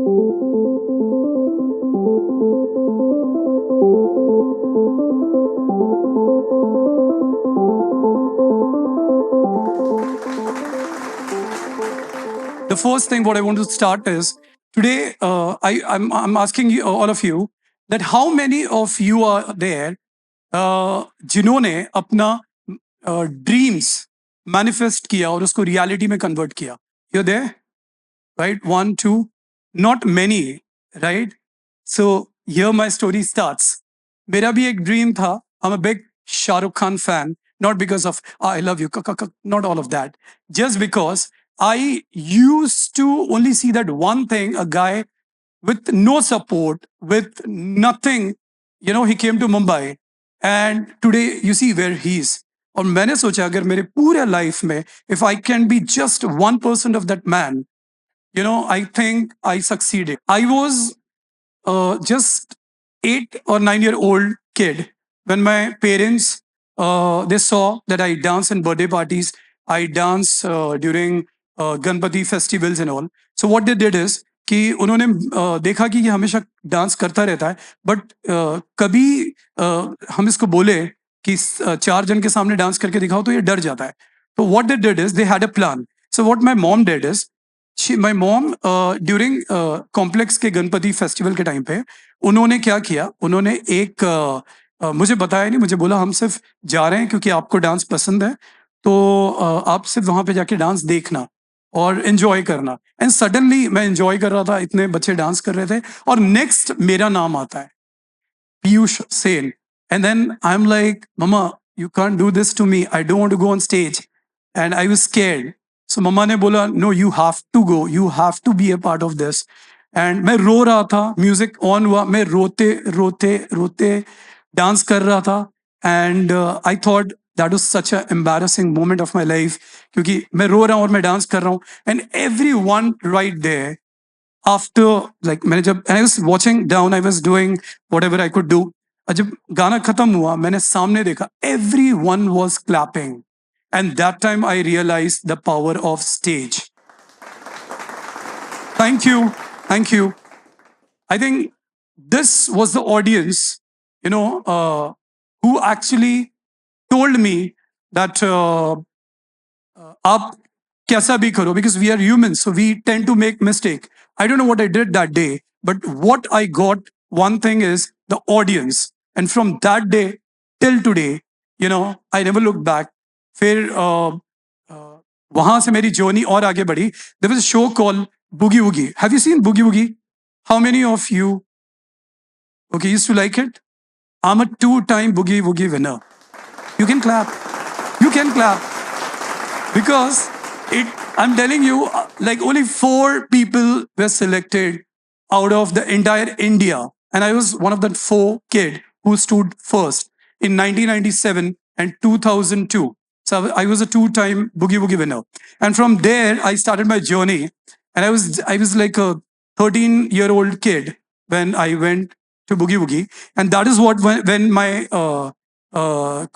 The first thing what I want to start is today. I'm asking you all of you that how many of you are there जिन्होंने अपना dreams manifest किया और उसको reality में convert किया. You there, right? One two, not many, right? So here my story starts. मेरा भी एक ड्रीम था. I am a big Shahrukh Khan fan, not because of I love you, not all of that. Just because I used to only see that one thing, a guy with no support, with nothing. He came to Mumbai, and today you see where he is. और मैंने सोचा अगर मेरे पूरे life में if I can be just 1% of that man, I think I succeeded. I was just 8 or 9 year old kid when my parents they saw that I dance in birthday parties, I dance during Ganpati festivals and all. So what they did is कि उन्होंने देखा कि ये हमेशा dance करता रहता है, but कभी हम इसको बोले कि 4 जन के सामने डांस करके दिखाओ तो ये डर जाता है. तो what they did is they had a plan. So what my mom did is my mom during complex के गणपति फेस्टिवल के टाइम पे उन्होंने क्या किया, उन्होंने एक मुझे बताया नहीं, मुझे बोला हम सिर्फ जा रहे हैं क्योंकि आपको डांस पसंद है, तो आप सिर्फ वहां पे जाके डांस देखना और एंजॉय करना. एंड सडनली मैं एंजॉय कर रहा था, इतने बच्चे डांस कर रहे थे और नेक्स्ट मेरा नाम आता है, Piyush Sen. And then I am like, mamma you can't do this to me, I don't want to go on stage. And I was scared. So mamma ने बोला no you have to go, you have to be a part of this. And मैं रो रहा था, music on हुआ, मैं रोते रोते रोते डांस कर रहा था. And I thought that was such a embarrassing moment of my life, क्योंकि मैं रो रहा हूँ और मैं डांस कर रहा हूँ. And everyone right there after, like मैंने जब I was watching down, I was doing whatever I could do. और जब गाना खत्म हुआ मैंने सामने देखा, everyone was clapping. And that time I realised the power of stage. Thank you. Thank you. I think this was the audience, who actually told me that आप कैसा भी करो, because we are humans, so we tend to make mistake. I don't know what I did that day, but what I got, one thing is the audience. And from that day till today, I never looked back. फिर वहां से मेरी journey और आगे बढ़ी. There was a show called Boogie Woogie. Have you seen Boogie Woogie? How many of you used to like it? I'm a 2-time Boogie Woogie winner. You can clap. You can clap. Because I'm telling you, like only 4 people were selected out of the entire India. And I was one of the 4 kid who stood first in 1997 and 2002. So I was a 2-time Boogie Woogie winner. And from there, I started my journey. And I was like a 13-year-old kid when I went to Boogie Woogie. And that is what when my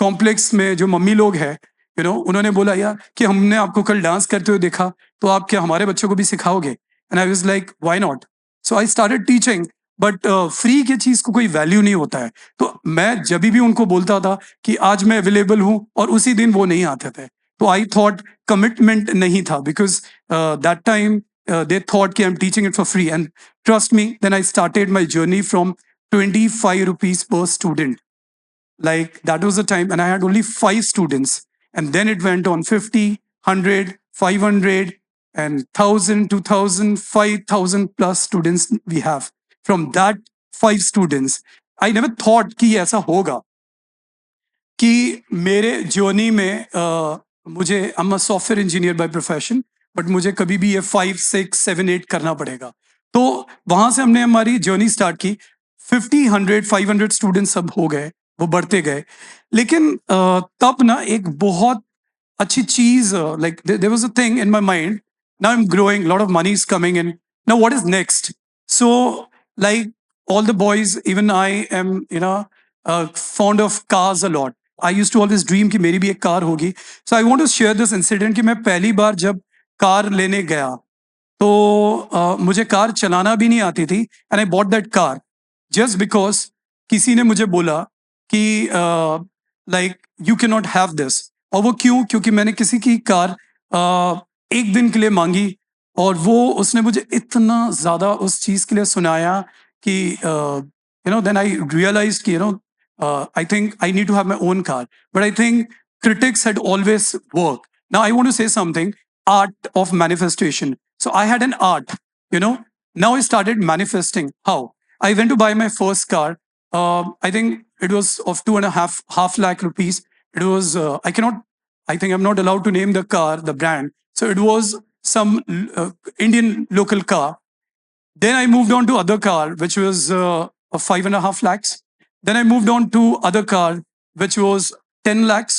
complex में जो mummy लोग हैं, उन्होंने बोला यार कि हमने आपको कल डांस करते हुए देखा, तो आप क्या हमारे बच्चों को भी सिखाओगे? And I was like, why not? So I started teaching. But free की चीज को कोई वैल्यू नहीं होता है. तो मैं जब भी उनको बोलता था कि आज मैं अवेलेबल हूं, और उसी दिन वो नहीं आते थे. तो आई थॉट कमिटमेंट नहीं था, because that time they thought कि I'm teaching it for free. And trust me, then I started my journey from 25 rupees per student. Like that was the time, and I had only 5 students. And then it went on 50, 100, 500, and 1,000, 2,000, 5,000 plus students we have. From that 5 students, I never thought कि ऐसा होगा कि मेरे journey में मुझे I'm a software engineer by profession, but मुझे कभी भी ये 5, 6, 7, 8 करना पड़ेगा. तो वहां से हमने हमारी जर्नी स्टार्ट की. 50, 100, 500 स्टूडेंट्स सब हो गए, वो बढ़ते गए. लेकिन तब ना एक बहुत अच्छी चीज, like there was a thing in my mind. Now I'm growing, a lot of money is coming in. Now what is next? So like all the boys, even I am fond of cars a lot. I used to always dream कि मेरी भी एक car होगी. So I want to share this incident कि मैं पहली बार जब car लेने गया, तो मुझे कार चलाना भी नहीं आती थी and I bought that car just because किसी ने मुझे बोला कि like you can not have this. और वो क्यों? क्योंकि मैंने किसी की कार एक दिन के लिए मांगी और वो उसने मुझे इतना ज्यादा उस चीज के लिए सुनाया कि देन आई रियलाइज कि I think I need to have my own car. But I think critics had always worked. Now I want to say something, art of manifestation. So I had an art, you know. Now I started manifesting. How? I went to buy my first car. I think it was of two and a half lakh rupees. It was I cannot. I think I'm not allowed to name the car, the brand. So it was some Indian local car. Then I moved on to other car, which was a 5.5 lakhs. Then I moved on to other car, which was 10 lakhs.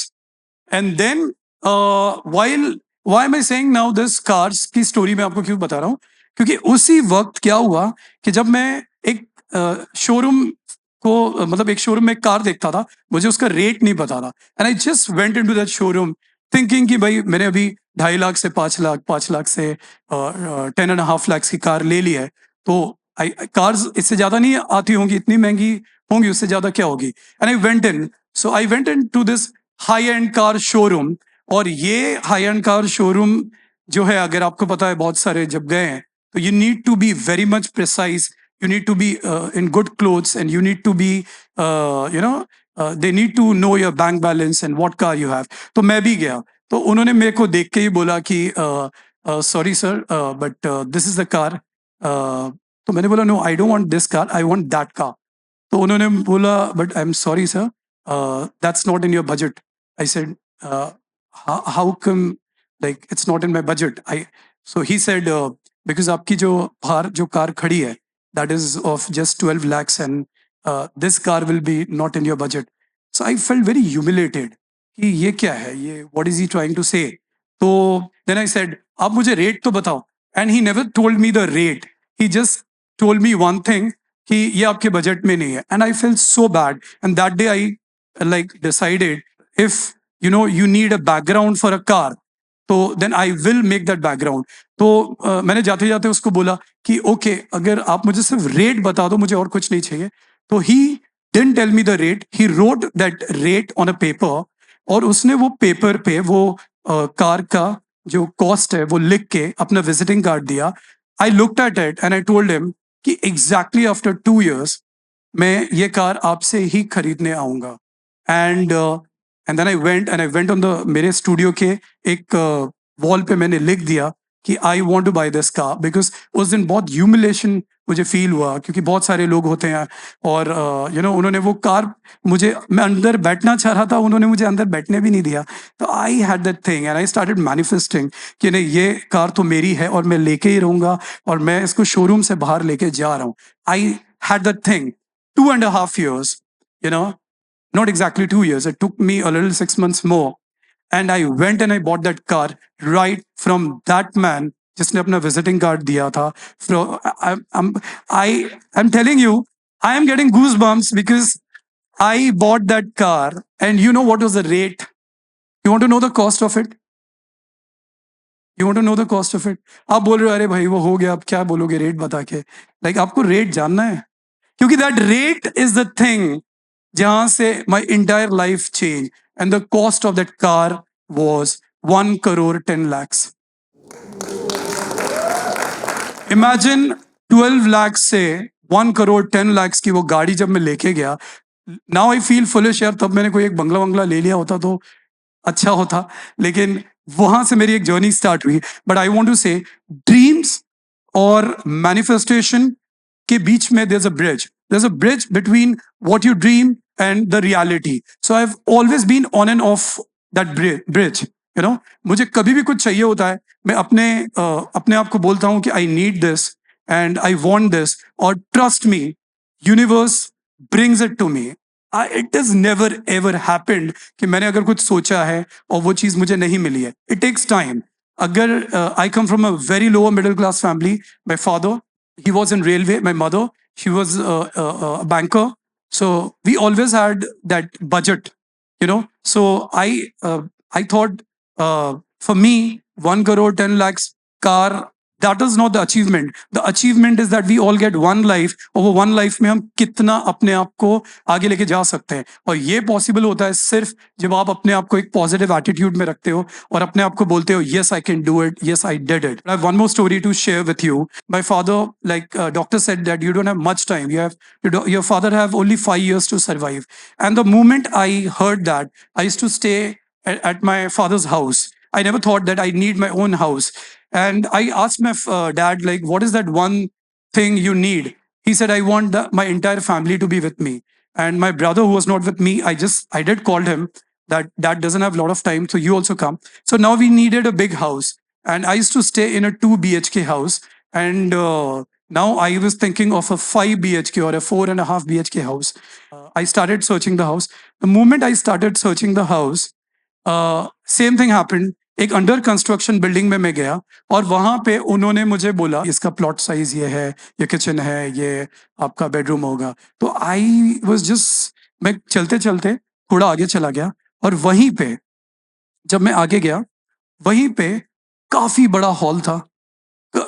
And then while why am I saying now this cars की story मैं आपको क्यों बता रहा हूँ? क्योंकि उसी वक्त क्या हुआ कि जब मैं एक शोरूम को मतलब एक शोरूम में एक कार देखता था, मुझे उसका रेट नहीं पता था and I just went into that showroom thinking कि भाई मैंने अभी 2.5 लाख से 5 लाख, 5 लाख से 10.5 lakhs की कार ले ली है, तो आई कार्स इससे ज्यादा नहीं आती होंगी, इतनी महंगी होंगी, उससे ज्यादा क्या होगी? And I went in to this high end car showroom. और ये हाई एंड कार शोरूम जो है, अगर आपको पता है, बहुत सारे जब गए हैं तो you need to be very much precise, you need to be in good clothes and you need to be they need to know your bank balance and what car you have. तो मैं भी गया, तो उन्होंने मेरे को देख के ही बोला कि sorry sir but this is the car. तो मैंने बोला no I don't want this car, I want that car. तो उन्होंने बोला but I am sorry sir that's not in your budget. I said how come like it's not in my budget? I so he said because आपकी जो बाहर जो car खड़ी है that is of just 12 lakhs and this car will be not in your budget. So I felt very humiliated कि ये क्या है, ये what is he trying to say? तो then I said आप मुझे रेट तो बताओ, and he never told me the rate. He just told me one thing कि ये आपके बजट में नहीं है, and I felt so bad. And that day I like decided if you need a background for a car, तो then I will make that background. तो मैंने जाते जाते उसको बोला कि ओके अगर आप मुझे सिर्फ रेट बता दो, मुझे और कुछ नहीं चाहिए। तो he didn't tell me the rate, he wrote that rate on a paper. और उसने वो पेपर पे वो कार का जो कॉस्ट है वो लिख के अपना विजिटिंग कार्ड दिया। I looked at it and I told him कि एग्जैक्टली आफ्टर 2 years मैं ये कार आपसे ही खरीदने आऊंगा। And and then I went on the मेरे स्टूडियो के एक वॉल पे मैंने लिख दिया कि I want to buy this car. Because उस दिन बहुत ह्यूमिलेशन मुझे फील हुआ क्योंकि बहुत सारे लोग होते हैं और उन्होंने वो कार मुझे, मैं अंदर बैठना चाह रहा था, उन्होंने मुझे अंदर बैठने भी नहीं दिया। तो I had that thing and I started manifesting कि नहीं ये कार तो मेरी है और मैं लेके ही रहूंगा और मैं इसको शोरूम से बाहर लेके जा रहा हूँ। I had that thing 2.5 years, you know not exactly 2 years. It took me a little 6 months more. And I went and I bought that car right from that man जिसने अपना विजिटिंग कार्ड दिया था। I'm telling you, I am getting goosebumps because I bought that car and you know what was the rate? You want to know the cost of it? You want to know the cost of it? आप बोल रहे हो अरे भाई वो हो गया, आप क्या बोलोगे रेट बता के? लाइक आपको रेट जानना है क्योंकि that rate is the thing जहां से my entire life changed. And the cost of that car was 1 crore 10 lakhs. Imagine 12 lakhs से 1 crore 10 lakhs की वो गाड़ी जब मैं लेके गया, नाउ आई फील फुलिश यार, तब मैंने कोई एक बंगला वंगला ले लिया होता तो अच्छा होता। लेकिन वहां से मेरी एक जर्नी स्टार्ट हुई। बट आई वांट टू से ड्रीम्स और मैनिफेस्टेशन के बीच में there's a bridge between what you dream and the reality. So I've always been on and off that bridge. मुझे कभी भी कुछ चाहिए होता है, मैं अपने आप को बोलता हूँ कि I need this and I want this, और trust me universe brings it to me. It is never ever happened कि मैंने अगर कुछ सोचा है और वो चीज मुझे नहीं मिली है। It takes time. अगर I come from a very lower middle class family, my father he was in railway, my mother she was a banker, so we always had that budget. So I thought for me 1 crore 10 lakhs car That is not the achievement. The achievement is that we all get one life, और वो one life में हम कितना अपने आप को आगे लेके जा सकते हैं, और ये पॉसिबल होता है सिर्फ जब आप अपने आप को एक पॉजिटिव एटीट्यूड में रखते हो और अपने आप को बोलते हो yes I can do it, yes I did it. I have one more story to share with you. My father, like doctor said that you don't have much time. Your father have only 5 years to survive. And the moment I heard that, I used to stay at my father's house. I never thought that I need my own house. And I asked my dad, like, what is that one thing you need? He said, I want my entire family to be with me. And my brother, who was not with me, I did call him that dad doesn't have a lot of time, so you also come. So now we needed a big house. And I used to stay in a 2 BHK house. And now I was thinking of a 5 BHK or a 4.5 BHK house. I started searching the house. The moment I started searching the house, same thing happened. एक under construction building में मैं गया और वहां पे उन्होंने मुझे बोला इसका प्लॉट साइज ये है, ये किचन है, ये आपका बेडरूम होगा. तो आई वाज जस्ट, मैं चलते चलते थोड़ा आगे चला गया और वहीं पे जब मैं आगे गया वहीं पे काफी बड़ा हॉल था,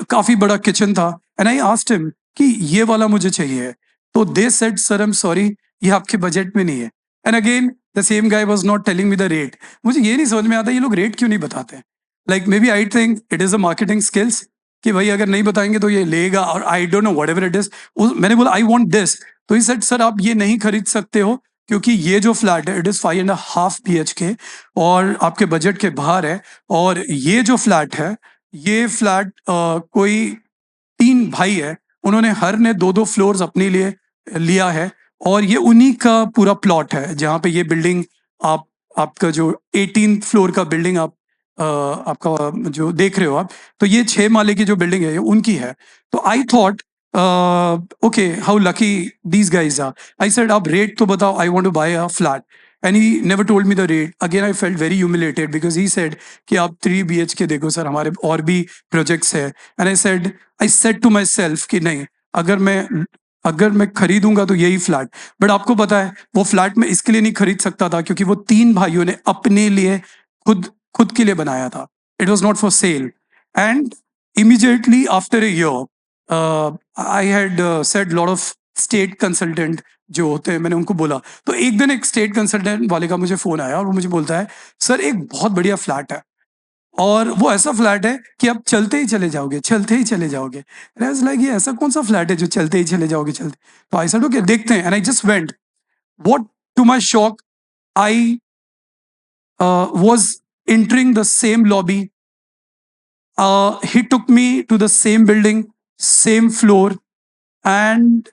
काफी बड़ा किचन था. एंड आई आस्क्ड हिम कि ये वाला मुझे चाहिए. तो they said sir I am sorry, ये आपके बजट में नहीं है. And again the same guy was not telling me the rate. मुझे ये नहीं समझ में आता ये लोग रेट क्यों नहीं बताते. Like maybe I think it is a marketing skills कि भाई अगर नहीं बताएंगे तो ये लेगा, और I don't know whatever it is. मैंने बोला आई वांट दिस. तो ही सेड सर आप ये नहीं खरीद सकते हो क्योंकि ये जो फ्लैट है इट इज 5.5 BHK और आपके बजट के बाहर है. और ये जो फ्लैट है, ये फ्लैट कोई 3 भाई है, उन्होंने हर ने 2-2 फ्लोर्स अपने लिए लिया है और ये उन्हीं का पूरा प्लॉट है जहाँ पे ये बिल्डिंग आप आपका जो 18th फ्लोर का बिल्डिंग आपका जो देख रहे हो आप, तो ये 6 माले की जो बिल्डिंग है ये उनकी है. तो I thought okay how lucky these guys are. I said आप रेट तो बताओ, I want to buy a flat. And he never told me the rate. Again I felt very humiliated because he said कि आप 3 BHK देखो sir, हमारे और भी projects है. And I said to myself कि नहीं, अगर मैं खरीदूंगा तो यही फ्लैट. बट आपको पता है वो फ्लैट मैं इसके लिए नहीं खरीद सकता था क्योंकि वो 3 भाइयों ने अपने लिए खुद खुद के लिए बनाया था. It was not for sale. And immediately after a year I had said lot of state consultant जो होते हैं, मैंने उनको बोला. तो एक दिन एक स्टेट कंसल्टेंट वाले का मुझे फोन आया और वो मुझे बोलता है सर एक बहुत बढ़िया फ्लैट है और वो ऐसा फ्लैट है कि आप चलते ही चले जाओगे, चलते ही चले जाओगे. लाइक ये ऐसा कौन सा फ्लैट है जो चलते ही चले जाओगे चलते. तो आई सेड ओके देखते हैं. And I just went. What to my shock, I was entering the same lobby. He took me to the same building, same floor, and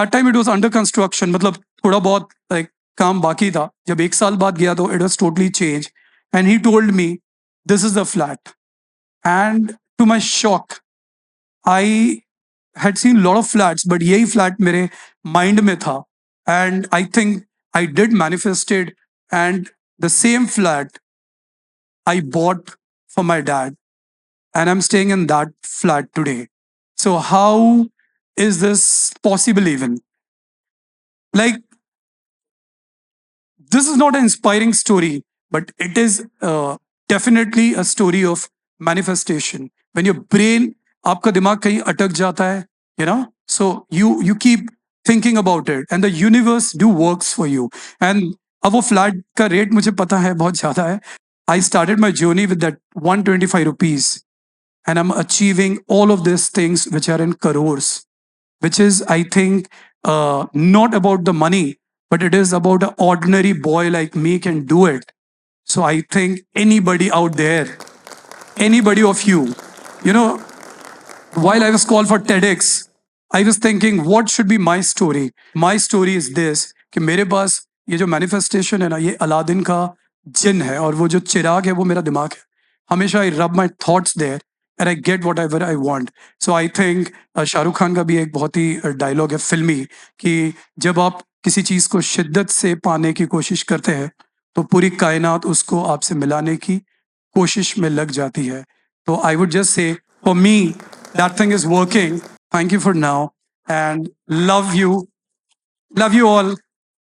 that time it was under construction. मतलब थोड़ा बहुत like काम बाकी था. जब 1 साल बाद गया तो it was totally changed. And he told me, this is the flat. And to my shock, I had seen a lot of flats, but यही flat मेरे mind में था. And I think I did manifested, and the same flat I bought for my dad, and I'm staying in that flat today. So how is this possible even? Like, this is not an inspiring story, but it is definitely a story of manifestation. When your brain, आपका दिमाग कहीं अटक जाता है, so you keep thinking about it, and the universe do works for you. And अब वो flat का rate मुझे पता है बहुत ज्यादा है. I started my journey with that 125 rupees, and I'm achieving all of these things which are in crores, which is, I think, not about the money, but it is about an ordinary boy like me can do it. So I think anybody out there, anybody of you, while I was called for TEDx, I was thinking, what should be my story? My story is this, कि मेरे पास ये जो manifestation है ना, ये Aladdin का जिन है और वो जो चिराग है वो मेरा दिमाग है. हमेशा I rub my thoughts there and I get whatever I want. So I think Shahrukh Khan का भी एक बहुत ही डायलॉग है फिल्मी कि जब आप किसी चीज को शिद्दत से पाने की कोशिश करते हैं तो पूरी कायनात उसको आपसे मिलाने की कोशिश में लग जाती है. तो I would just say for me that thing is working. Thank you for now and love you all.